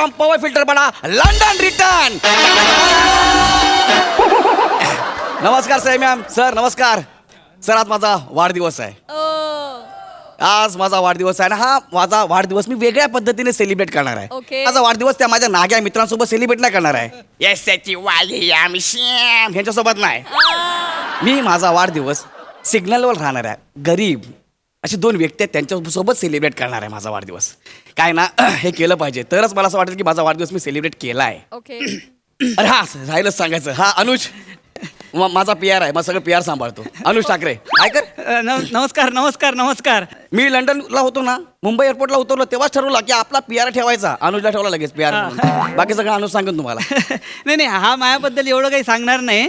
From power filter बडा London return. नमस्कार Sai ma'am. Sir नमस्कार. सर आज माझा वाढदिवस आहे. आज माझा वाढदिवस आहे आणि हा माझा वाढदिवस मी वेगळ्या पद्धतीने सेलिब्रेट करणार आहे. Okay. माझा वाढदिवस त्या माझ्या नाग्या मित्रांसोबत सेलिब्रेट नाही करणार आहे. येस त्याची वाली आम्ही श्याम यांच्यासोबत नाही. मी माझा वाढदिवस सिग्नलवर राहणार आहे गरीब अशी 2 व्यक्ती आहेत त्यांच्यासोबत सेलिब्रेट करणार आहे माझा वाढदिवस. काय ना हे केलं पाहिजे तरच मला असं वाटेल की माझा वाढदिवस मी सेलिब्रेट केला आहे. ओके. अरे हा राहिलंच सांगायचं. हा अनुज माझा PR आहे. मग सगळं PR सांभाळतो. अनुज ठाकरे काय कर. नमस्कार नमस्कार नमस्कार. मी लंडनला होतो ना मुंबई एअरपोर्टला उतरलो तेव्हाच ठरवलं की आपला PR ठेवायचा. अनुजला ठेवला लगेच PR. बाकी सगळं अनुज सांगेन तुम्हाला. नाही हा माझ्याबद्दल एवढं काही सांगणार नाही.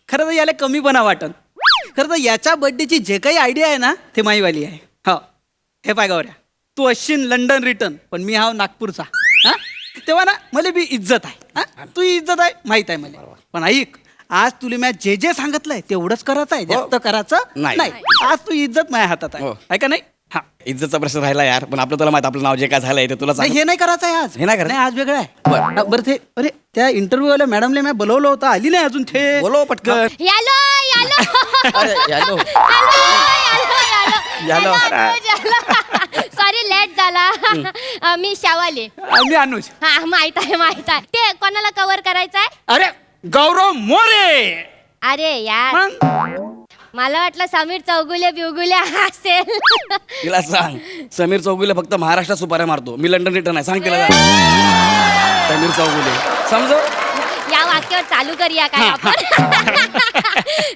खरं तर याला कमीपणा वाटत. खरं तर याच्या बर्थडेची जे काही आयडिया आहे ना ते माईवाली आहे. हो हे पाय गौऱ्या तू असशील लंडन रिटर्न पण मी हा नागपूरचा. हा तेव्हा ना मला बी इज्जत आहे. हा तू इज्जत आहे माहीत आहे मला. पण ऐक आज तुला मी जे सांगितलंय तेवढंच करत आहे. जास्त करायचं नाही. नाही. आज तू इज्जत माझ्या हातात आहे. हो. आहे का नाही. हा इज्जतचा प्रश्न राहिला यार. पण आपलं तुला माहित आपलं नाव जे काय झालंय ते तुला नाही सांग. हे नाही करायचं आहे आज. हे नाही करायचं? आज वेगळं आहे. बरं ते अरे त्या इंटरव्ह्यू वाल्या मॅडमला मी बोलवलं होतं आली नाही अजून ते. बोलो पटकन. यालो यालो अरे यालो यालो यालो. सॉरी लेट झाला. मी शावाले. मी अनुज. हा माहित आहे. ते कोणाला कव्हर करायचं आहे. अरे गौरव मोरे. अरे यार मग? मला वाटलं समीर चौगुले बिवगुले असेल. तिला सांग समीर चौगुले फक्त महाराष्ट्रात सुपाऱ्या मारतो. मी लंडन रिटर्न आहे. सांग तिला. समीर चौगुले समजो. या वाक्यावर चालू करूया काय आपण.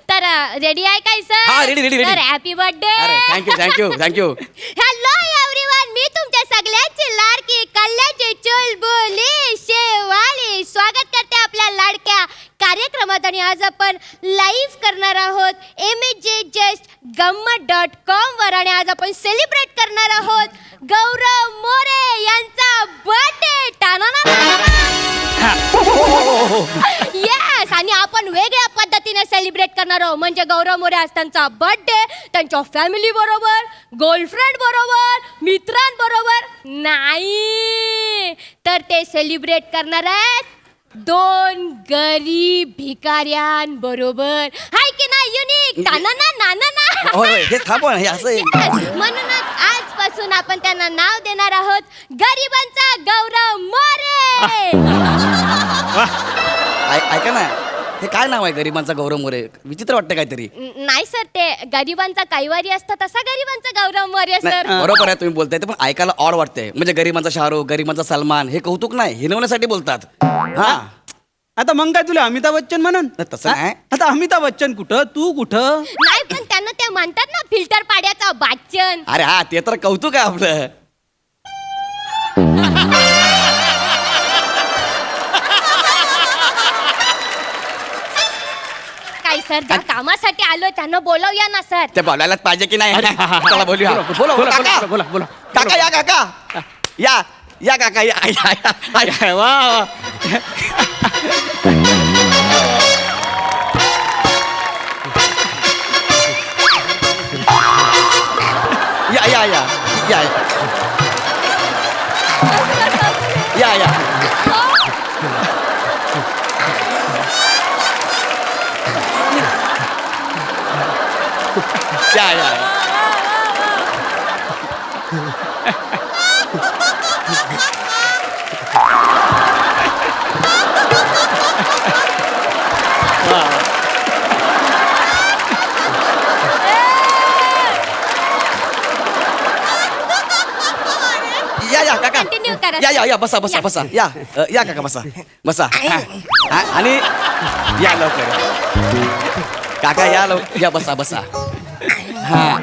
तर रेडी आहे काय सर. हा, ready. तर हॅपी बर्थडे. अरे थँक्यू. Hello everyone. मी तुमच्या सगळ्यांची लाडकी कल्याणची चुलबुली शेवाली स्वागत करते आपल्या लाडक्या कार्यक्रमात. आणि आज आपण लाईव्ह करणार आहोत MAJJustGammad.com वर. आणि आज आपण सेलिब्रेट करणार आहोत गौरव मोरे यांचा बर्थडे. येस. आणि आपण वेगळ्या पद्धतीने सेलिब्रेट करणार आहोत. म्हणजे गौरव मोरे आज त्यांचा बर्थडे त्यांच्या फॅमिली बरोबर गर्लफ्रेंड बरोबर मित्रांबरोबर नाही तर ते सेलिब्रेट करणार आहेत 2 गरीब भिकाऱ्यांबरोबर. हाय की नाही युनिक. होय हे थांब हे असं आहे. म्हणूनच आजपासून आपण त्यांना नाव देणार आहोत गरिबांचा गौरव मोरे. ऐका ना हे काय नाव आहे गरिबांचा गौरव मोरे. विचित्र वाटतं काहीतरी. नाही सर ते गरिबांचा कैवारी असतं तसा गरिबांचा गौरव मोरे नाही, सर. बरोबर आहे तुम्ही बोलताय ते पण ऐकायला ऑड वाटतंय. म्हणजे गरिबांचा शाहरुख गरिबांचा सलमान हे कौतुक नाही हिनवण्यासाठी बोलतात. हा आता मग काय तुला अमिताभ बच्चन म्हणून. तसं नाही. आता अमिताभ बच्चन कुठं तू कुठं. नाही पण त्यांना ते म्हणतात ना फिल्टर पाड्याचा बच्चन. अरे हा ते तर कौतुक आहे आपलं. काय सर ज्या कामासाठी आलो त्यांना बोलवूया ना सर. ते बोलायलाच पाहिजे की नाही. चला बोलूया. बोला. काका या काका या काका या. वा या काका Continue करा. या बसा या काका बसा. आणि या लवकर काका या बसा. हा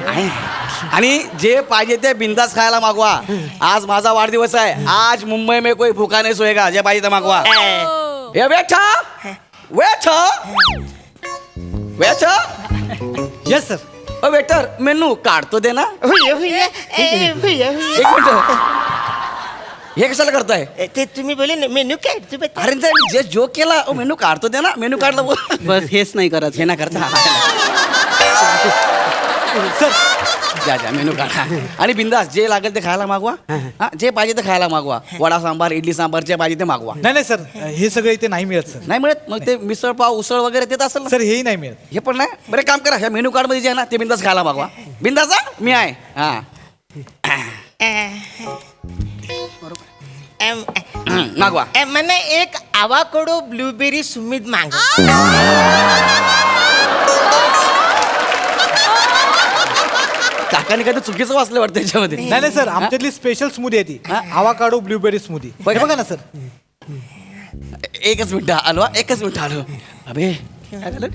आणि जे पाहिजे ते बिंदास खायला मागवा. आज माझा वाढदिवस आहे. आज मुंबई में कोई भूखा नहीं सोएगा. जे पाहिजे ते मागवा. ये waiter yes sir. Waiter menu काढतो दे ना. एक मिनिट हे कशाला करताय. ते तुम्ही बोले ना मेनू काय अरे जे जोक केला मेनू काढतो दे ना. मेनू काढला बस हेच नाही करायचं. हे ना करता सर द्या मेनू कार्ड. आणि बिंदास जे लागेल ते खायला मागवा. हा, जे पाहिजे ते खायला मागवा. वडा सांबार, इडली सांबार जे पाहिजे ते मागवा. नाही नाही सर, हे सगळं इथे नाही मिळत सर. नाही मिळत मग ते मिसळ पाव उसळ वगैरे ते तर असेल ना. सर हेही नाही मिळत. हे पण नाही. बरं काम करा, ह्या मेनू कार्ड मध्ये जे आहे ना ते बिंदास खायला मागवा. बिंदास मी आहे. हा मागवा. મને એક આવાકોડો બ્લુબેરી સુમિત માંગો. काकाने काय चुकीचं वाचलं वाटतं त्याच्यामध्ये. नाही नाही सर, आमच्यातली स्पेशल स्मूदी आहे ती, आवाकाडो ब्लूबेरी स्मूदी. बघ. बघा ना सर. एकच मिनिट आलो. एकच मिनिट आलो. अबे काय झालं?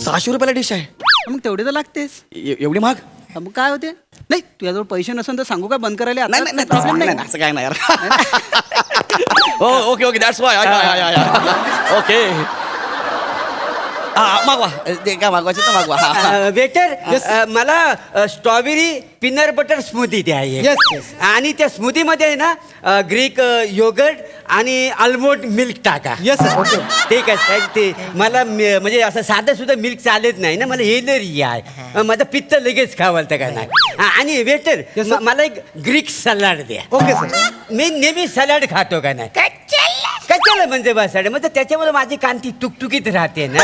600 रुपयाला डिश आहे. मग तेवढे तर लागतेच. एवढी महाग? मग काय होते? नाही तुझ्याजवळ पैसे नसेल तर सांगू का बंद करायला? नाही नाही प्रॉब्लेम नाही, नाही. असं काय नाही यार. हो okay okay that's why. Okay हा मागवा. ते काय मागवायचं तर मागवा. हा. वेटर मला स्ट्रॉबेरी पीनट बटर स्मूदी द्या एक. Yes, yes. आणि त्या स्मूदीमध्ये आहे ना ग्रीक योगर्ट आणि आल्मोंड मिल्क टाका. Yes sir, okay. ते कसं आहे ते मला म्हणजे असं साधं सुद्धा मिल्क चालत नाही ना, मला एलर्जी आहे. माझं पित्त लगेच खावलतं का नाही. आणि वेटर Yes, sir. मला एक ग्रीक सलाड द्या. Okay sir. मी नेहमी सलाड खातो का नाही. कशाला म्हणजे बसाड म्हणजे त्याच्यामुळे माझी कांती तुकतुकीत राहते ना.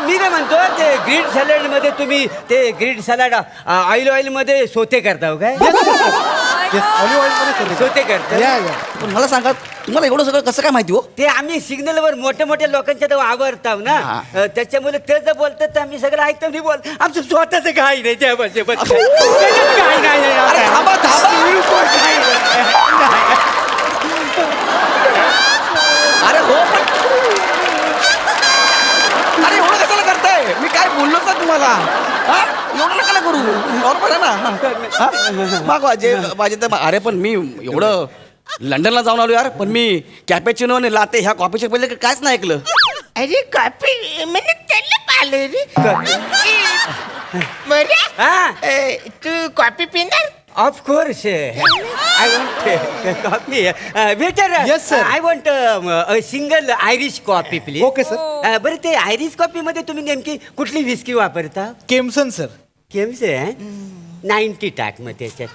मी काय म्हणतो ते ग्रीन सॅलड मध्ये तुम्ही ते ग्रीन सॅलड ऑइल मध्ये सोते करता हो काय? ऑलिव्ह ऑइल सोते करता. या या. पण मला सांगा तुम्हाला एवढं सगळं कसं काय माहिती हो? ते आम्ही सिग्नलवर मोठ्या मोठ्या लोकांच्या जवळ आवडताव ना. त्याच्यामुळे ते जर बोलतात तर आम्ही सगळं ऐकतो. नाही बोल आमचं स्वतःच काही नाही त्या भाषेबद्दल. काही नाही. अरे थांबा थांबा. अरे हो पण अरे एवढं कशाला करताय? मी काय बोललोच ना तुम्हाला. हा एवढं नका करू. नॉर्मल आहे ना. हा? मागवा जे पाहिजे ते अरे पण मी एवढं लंडनला जाऊन आलो यार. पण मी कॅपेचिनो आणि लाते ह्या कॉफीच्या पहिले कायच नाही ऐकलं. अरे कॉफी મને त्याला पाहिलं रे. बरं हा तू कॉफी पिणार? Of course I want coffee. Waiter Yes, sir. I want single Irish coffee please. Okay sir. बरं ते आयरिश कॉफी मध्ये तुम्ही नेमकी कुठली विस्की वापरता? केमसन सर. केमसे 90 टाक मग त्याच्यात.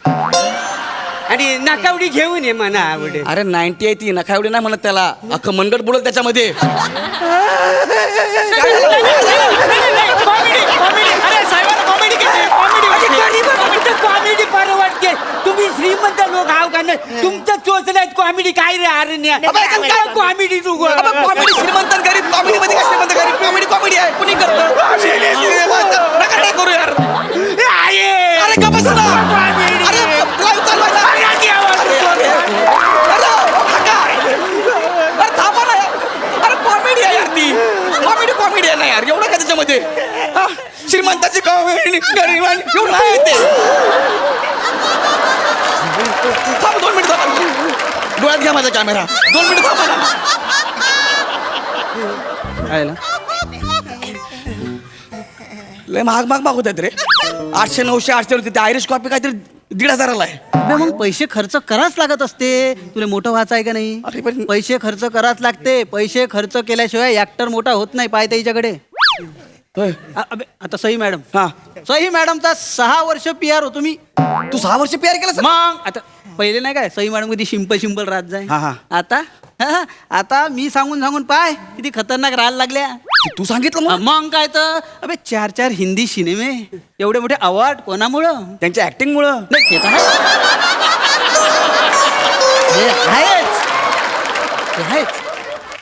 आणि नाकावडी घेऊन ये म्हणा आवडेल. अरे 90 आहे ती नका एवढी नाही म्हणत त्याला. अख्खं मनगट बुडल त्याच्यामध्ये. कॉमेडी परवडते. तुम्ही श्रीमंत लोक आहो का नाही. तुमच्या चोचल्यात कॉमेडी काय रे अरण्या. कॉमेडी तू कॉमेडी श्रीमंत गरीब कॉमेडी मध्ये काय श्रीमंत गरीब कॉमेडी कॉमेडी आहे. कुणी करतं. नका नाही करू यार. अरे का बसा ना. अरे live चालवायचा. अरे थांबा ना यार. अरे कॉमेडी आहे यार ती. कॉमेडी आहे ना यार. एवढं का त्याच्यामध्ये. हा, श्रीमंताची कॉमेडी गरीबांनी एवढं आहे ते. थांब 2 मिनिट थांबा. डोळ्यात घ्या माझा कॅमेरा. 2 मिनिट थांबा ना. लय महाग होत आहेत रे. 800 900 800 होते. ते आयरिश कॉफी काहीतरी 1,500 आहे. अबे मग पैसे खर्च कराच लागत असते. तुला मोठं व्हायचं आहे का नाही? अरे पण- पैसे खर्च कराच लागते. पैसे खर्च केल्याशिवाय ऍक्टर मोठा होत नाही. पाय त्याच्याकडे. होय. अबे आता सई मॅडम. हा सई मॅडमचा 6 वर्ष PR होतो मी. तू 6 वर्ष पेअर केलं मग आता पहिले नाही काय सई मॅडम किती शिंपल राहत जाय. हा, हा. आता मी सांगून पाय किती खतरनाक राहायला लागल्या. तू सांगितलं मग मग काय तर अबे 4 हिंदी सिनेमे एवढे मोठे अवॉर्ड कोणामुळं? त्यांच्या ऍक्टिंग मुळे. नाही ते तर आहे. हे आहेच. ते आहेच.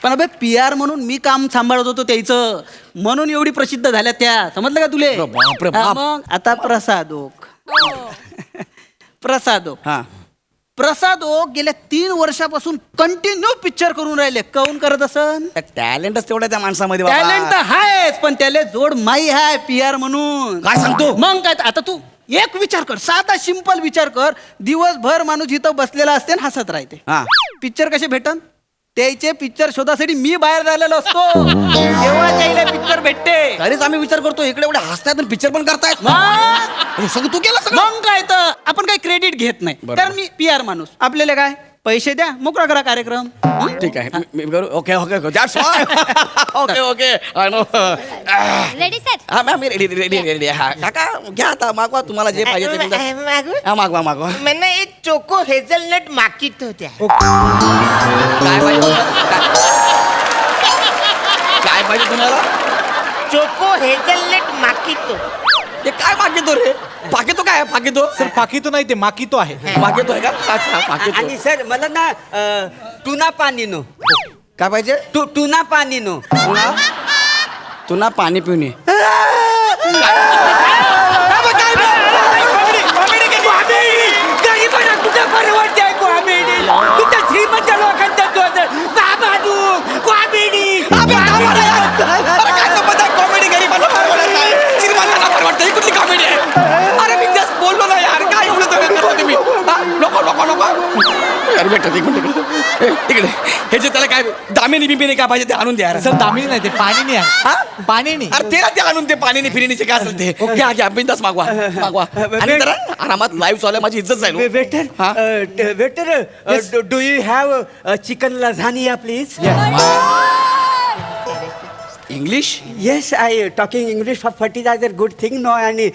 पण अबे PR म्हणून मी काम सांभाळत होतो त्याचं म्हणून एवढी प्रसिद्ध झाल्या त्या. समजलं का तुले? अरे बापरे बाप. हा, मग आता प्रसादोक हा प्रसादोक गेल्या 3 वर्षापासून कंटिन्यू पिक्चर करून राहिले. काऊन करत असन? टॅलेंटच तेवढा त्या माणसामध्ये बाबा. टॅलेंट तर आहेच पण त्याला जोड माई आहे PR म्हणून. काय सांगतो? मग काय आता तू एक विचार कर. साधा सिंपल विचार कर. दिवसभर माणूस इथं बसलेला असते आणि हसत राहते. हा पिक्चर कसे भेटन? त्याचे पिक्चर शोधासाठी मी बाहेर झालेलो असतो. तेव्हा त्याला पिक्चर भेटते. तरीच आम्ही विचार करतो इकडे एवढे हसतायत आणि पिक्चर पण करतायत. मग सगळं तू केलं सगळं. मग काय तर आपण काही क्रेडिट घेत नाही. बरोबर. तर मी PR माणूस. आपल्याला काय पैसे द्या, मोकळा करा कार्यक्रम. ठीक आहे मी करू. Okay okay that's okay okay I know. Ready sir? हा मॅम मी रेडी रेडी रेडी. हा काका घ्या आता, मागवा तुम्हाला जे पाहिजे ते तुमचं. मागू हा मागवा मागवा. मला एक चोको हेझलनट माकितो द्या. काय पाहिजे काय पाहिजे तुम्हाला? Choco hazelnut macchiato. हे काय मागितो रे? पाकितो काय पाकितो? सर पाकितो नाही ते माकितो आहे. मागितो आहे का? अच्छा पाकितो. आणि सर मला ना टुना पाणी नो. काय पाहिजे? टुना पाणी नो. तुला पाणी पिऊन ये. श्रीमंत लोकांचा कॉमेडी गरीबांना परवडत नाही, श्रीमंतांना परवडतं. ही कुठली कॉमेडी आहे? अरे मी जस्ट बोललो ना यार, काय एवढं सगळं करता तुम्ही? हा? नको नको नको यार बेटा एक मिनिट इकडे. हे जे त्याला काय दामिनी बिंबिनी काय पाहिजे ते आणून द्या यार. सर दामिनी नाही ते पाणीनी आहे. हा? पाणीनी. अरे तेला ते आणून ते पाणी फिरणीचे काय असेल ते घ्या घ्या बिंदास मागवा मागवा. आणि जरा आरामात लाईव्ह चालू आहे, माझी इज्जत जाईल. हा? Waiter do you have chicken lasagna please? English? Yes, I talking English for fertilizer good thing no आणि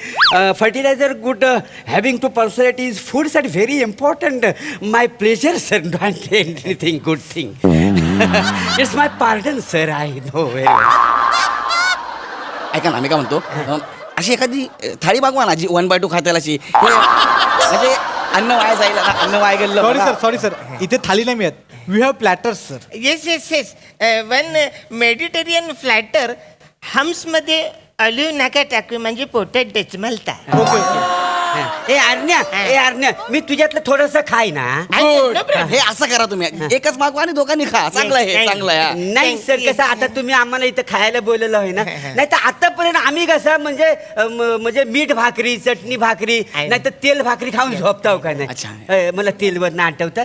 fertilizer good having to personalities foods are very important. My pleasure sir, don't anything good thing. It's my pardon sir, I know very well. ऐका ना मी काय म्हणतो, अशी एखादी थाळी मागवा ना जी 1/2 खात्याला अशी. म्हणजे अन्न वाया जाईल ना, अन्न वाया गेलं. सॉरी सर इथे थाली नाही मिळत. We have platters sir. Yes yes yes. One Mediterranean platter hummus मध्ये ऑलिव्ह नका टाकू म्हणजे पोटात डचमलतात. Okay okay. ए आरण्या मी तुझ्यातलं थोडस खाय ना. हे असं करा तुम्ही, एकच मागवा आणि दोघांनी खा. चांगलं आहे चांगलं आहे. नाही सर कसं आता तुम्ही आम्हाला इथं खायला बोललेलं आहे ना, नाही तर आतापर्यंत आम्ही कसं म्हणजे मीठ भाकरी चटणी भाकरी नाही तर तेल भाकरी खाऊन झोपताव का अच्छा. नाही. मला तेलवर ना आठवतं.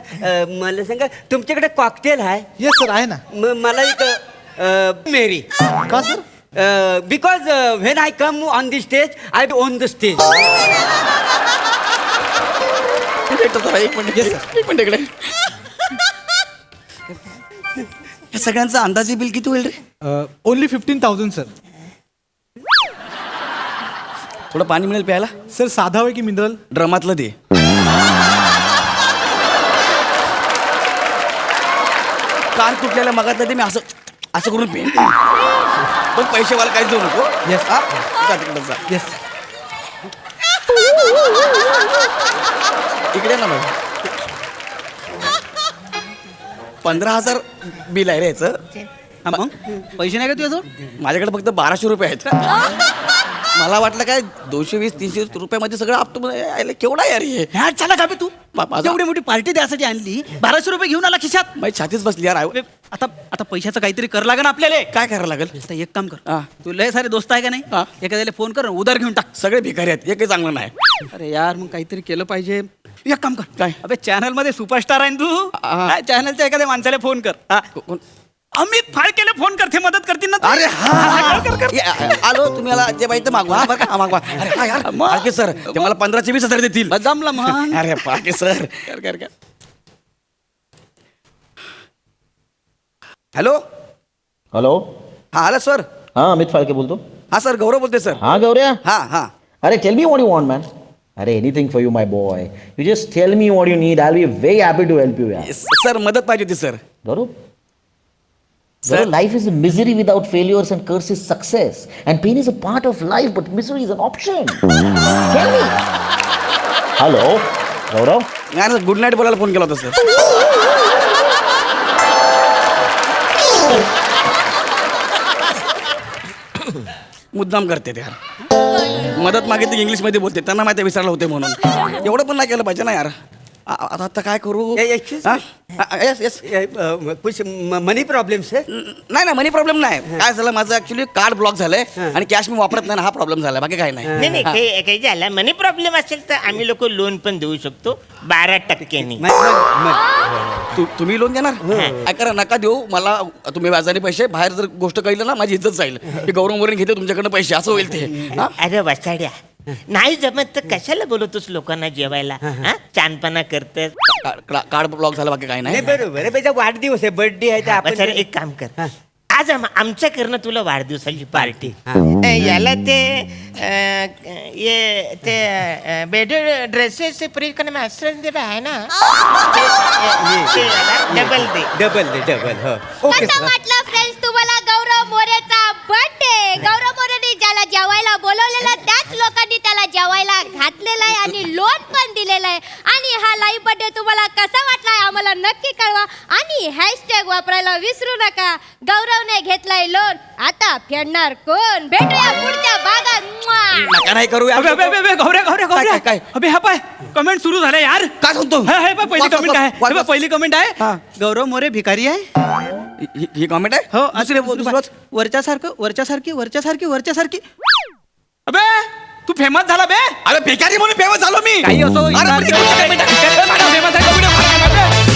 मला सांगा तुमच्याकडे कॉकटेल आहे? येस सर आहे ना. मला एक मेरी. का sir? Because when I come on the stage I on the stage. एक मिनिट इकडे. या सगळ्यांचं अंदाजे बिल किती होईल रे? Only 15,000 sir. थोडं पाणी मिळेल प्यायला? सर साधा होय की मिनरल? ड्रमातलं दे. कान तुटलेल्या मगातलं ते मी असं असं करून पेन. पण पैसेवाला काहीच देऊ नको. येस. जा तिकडे जा. येस. इकडे ना भाई. 15,000 बिल आहे रे याचं. हा, मग पैसे नाही का तुझ्याजवळ? माझ्याकडे फक्त 1200 रुपये आहेत. मला वाटलं काय 220-300 रुपयामध्ये सगळं आपतो. केवढा यार हे? ह्या चला का बे तू? माझा- एवढी मोठी पार्टी द्यासाठी आणली, 1200 रुपये घेऊन आला खिशात. माझी छातीच बसली यार. आता आता पैशाचं काहीतरी कर लागेल आपल्याला. काय करावं लागेल? आता एक काम कर, हा. तू लय सारे दोस्त आहे का नाही, हा. एखाद्याला फोन कर उधार घेऊन टाक. सगळे भिकारी आहेत, एकही चांगलं नाही. अरे यार मग काहीतरी केलं पाहिजे. एक काम कर, काय? अबे चॅनल मध्ये सुपरस्टार आहे ना तू. हा. चॅनलच्या एखाद्या माणसाला फोन कर. हा. अमित फाळकेला फोन करते, मदत करतील ना. अरे हा आलो. तुम्ही मला जे पाहिजे ते मागवा बरं का? हा, मागवा. अरे हा यार फाळके सर ते मला 15,000 ते 20,000 देतील. जमला मग. अरे फाळके सर कर. Hello hello. हा हॅलो सर. हाँ अमित फाळके बोलतो. हा सर गौरव बोलते सर. हाँ गौऱ्या. हा हा अरे tell me what you want man. अरे anything for you my boy. You just tell me what you need. I will be very happy to help you यार. सर मदत पाहिजे होती sir. Gaurav. Sir. Sir, life is a misery without failures and curse is success. And pain is a part of life, but misery is an option. Tell me. Hello, Gaurav. यार good night बोलायला phone केला होता sir. मुद्दाम करते ते यार. मदत मागितली इंग्लिशमध्ये बोलते, त्यांना माहिती विसरला होते म्हणून. एवढं पण नाही केलं पाहिजे ना यार. आता काय करू? excuse me. Yes yes. कुछ मनी प्रॉब्लेम सर? नाही ना मनी प्रॉब्लेम नाही. काय झालं माझं ऍक्च्युली कार्ड ब्लॉक झालंय आणि कॅश मी वापरत नाही ना, हा प्रॉब्लेम झाला. बाकी काय नाही. नाही नाही काही झाला मनी प्रॉब्लेम असेल तर आम्ही लोक लोन पण देऊ शकतो 12%. तुम्ही लोन देणार? काय करा नका देऊ मला. तुम्ही व्याजाने पैसे बाहेर जर गोष्ट कळलं ना माझी इज्जत जाईल. की गौरव मोरे घेते तुमच्याकडनं पैसे असं होईल ते. अरे वसाड्या नाही जमत तर कशाला बोलवतोस लोकांना जेवायला हा? चानपणा करतेस. कार्ड ब्लॉक झाला बाकी काही नाही नाही बरोबर आहे त्याचा वाढदिवस आहे बर्थडे आहे तर आपण बचारे एक काम कर हा. आज आमच्याकडनं तुला वाढदिवसाची पार्टी हा. याला ते ये ते बेडो ड्रेसेस प्रिकन मास्टर दे आहे ना डबल दे. डबल हो ओके कसं वाटलं फ्रेंड्स तुम्हाला गौरव मोरेचा बर्थडे? गौरव मोरेने ज्याला जेवायला बोलवलेलं त्याच लोकांनी त्याला जेवायला घातलेलं आहे आणि लोन पण दिलेलं आहे. आणि हा लाईव्ह बर्थडे तुम्हाला कसा वाटलाय आम्हाला नक्की कळवा आणि हॅशटॅग वापरायला विसरू नका. गौरवने घेतलाय लोन, आता फेडणार कोण? भेटूया पुढच्या भागात. नका नाही करू अबे अबे अबे गौऱ्या काय? अबे हा पाय कमेंट सुरू झाले यार. काय सांगतो हे पहिली वाच, कमेंट वाच, आहे वाच, हे बघ, वाच. पहिली कमेंट आहे हा. गौरव मोरे भिकारी आहे. ही कॉमेंट आहे हो दुसरे दुसरंच. वरच्यासारखी अबे तू फेमस झाला बे. अरे भिकारी म्हणून फेमस झालो मी काही असो अरे, पण ही कोणती comment आहे? फेमस आहे.